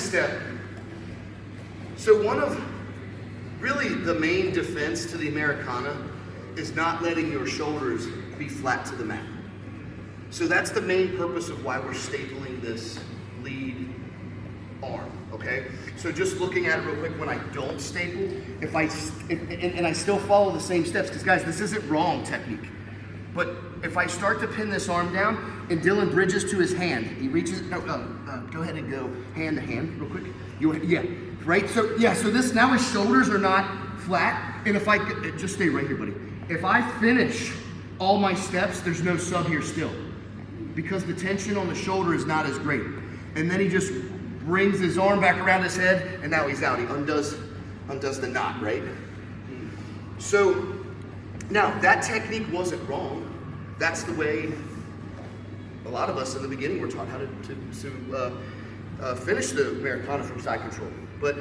step. So one of really the main defense to the Americana is not letting your shoulders be flat to the mat. So that's the main purpose of why we're stapling this lead arm, okay? So just looking at it real quick, when I don't staple, and I still follow the same steps, because guys, this isn't wrong technique. But if I start to pin this arm down and Dylan bridges to his hand, he reaches, go ahead and go hand to hand real quick. Yeah, right? So this, now his shoulders are not flat. And if I, just stay right here, buddy. If I finish all my steps, there's no sub here still, because the tension on the shoulder is not as great. And then he just brings his arm back around his head, and now he's out. He undoes the knot, right? So now that technique wasn't wrong. That's the way a lot of us in the beginning were taught how to finish the Americana from side control. But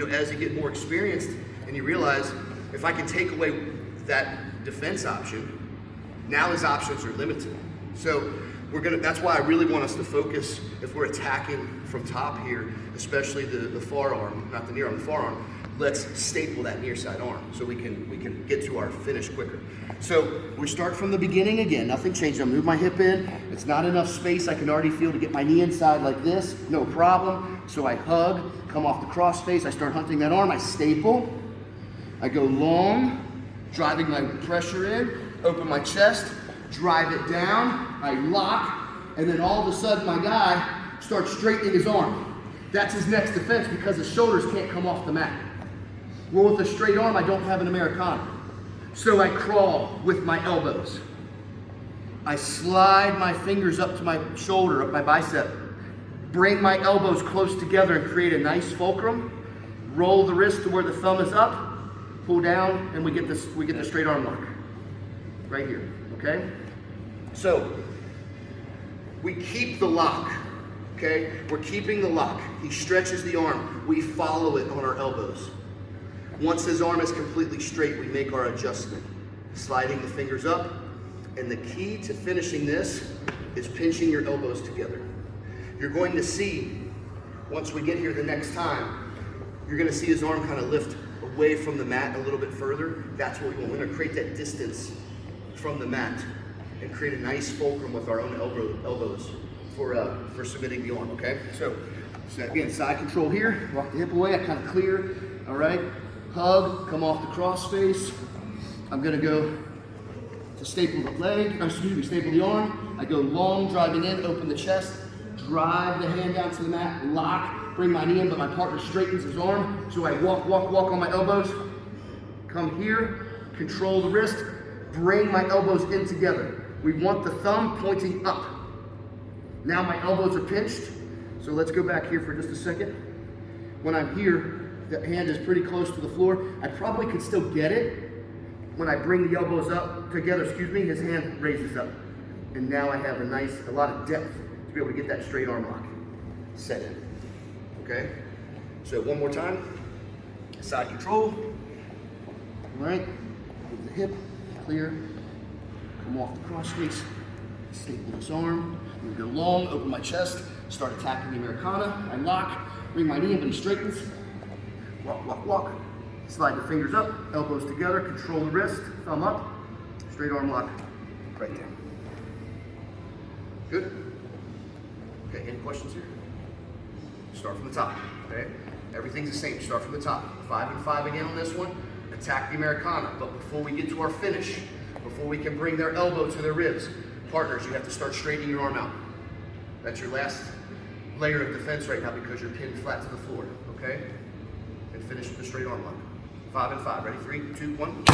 as you get more experienced and you realize, if I can take away that defense option, now his options are limited. So that's why I really want us to focus, if we're attacking from top here, especially the far arm, not the near arm, the far arm, let's staple that near side arm so we can get to our finish quicker. So we start from the beginning again, nothing changed. I move my hip in, it's not enough space, I can already feel to get my knee inside like this, no problem. So I hug, come off the cross face, I start hunting that arm, I staple, I go long, driving my pressure in, open my chest, drive it down, I lock, and then all of a sudden my guy starts straightening his arm. That's his next defense, because his shoulders can't come off the mat. Well, with a straight arm, I don't have an Americana. So I crawl with my elbows. I slide my fingers up to my shoulder, up my bicep, bring my elbows close together and create a nice fulcrum, roll the wrist to where the thumb is up, pull down, and we get the straight arm lock. Right here, okay? So, we keep the lock, okay? We're keeping the lock. He stretches the arm. We follow it on our elbows. Once his arm is completely straight, we make our adjustment, sliding the fingers up. And the key to finishing this is pinching your elbows together. You're going to see, once we get here the next time, you're going to see his arm kind of lift away from the mat a little bit further. That's what we want. We're going to create that distance from the mat and create a nice fulcrum with our own elbows for submitting the arm, okay? So again, side control here, rock the hip away, I kind of clear, all right? Hug, come off the cross face. I'm gonna go to staple the leg, staple the arm. I go long, driving in, open the chest, drive the hand down to the mat, lock, bring my knee in, but my partner straightens his arm. So I walk on my elbows, come here, control the wrist, bring my elbows in together. We want the thumb pointing up. Now my elbows are pinched. So let's go back here for just a second. When I'm here, the hand is pretty close to the floor. I probably could still get it. When I bring the elbows up together, his hand raises up. And now I have a lot of depth to be able to get that straight arm lock set in. Okay? So one more time. Side control. All right. Move the hip, clear. Come off the cross face. Staple this arm. I'm gonna go long, open my chest, start attacking the Americana. I lock, bring my knee in, but he straightens. Walk. Slide the fingers up, elbows together, control the wrist, thumb up, straight arm lock, right there. Good? Okay, any questions here? Start from the top, okay? Everything's the same, start from the top. 5 and 5 again on this one. Attack the Americana, but before we get to our finish, before we can bring their elbow to their ribs, partners, you have to start straightening your arm out. That's your last layer of defense right now, because you're pinned flat to the floor, okay? And finish with the straight arm lock. 5 and 5, ready? 3, 2, 1.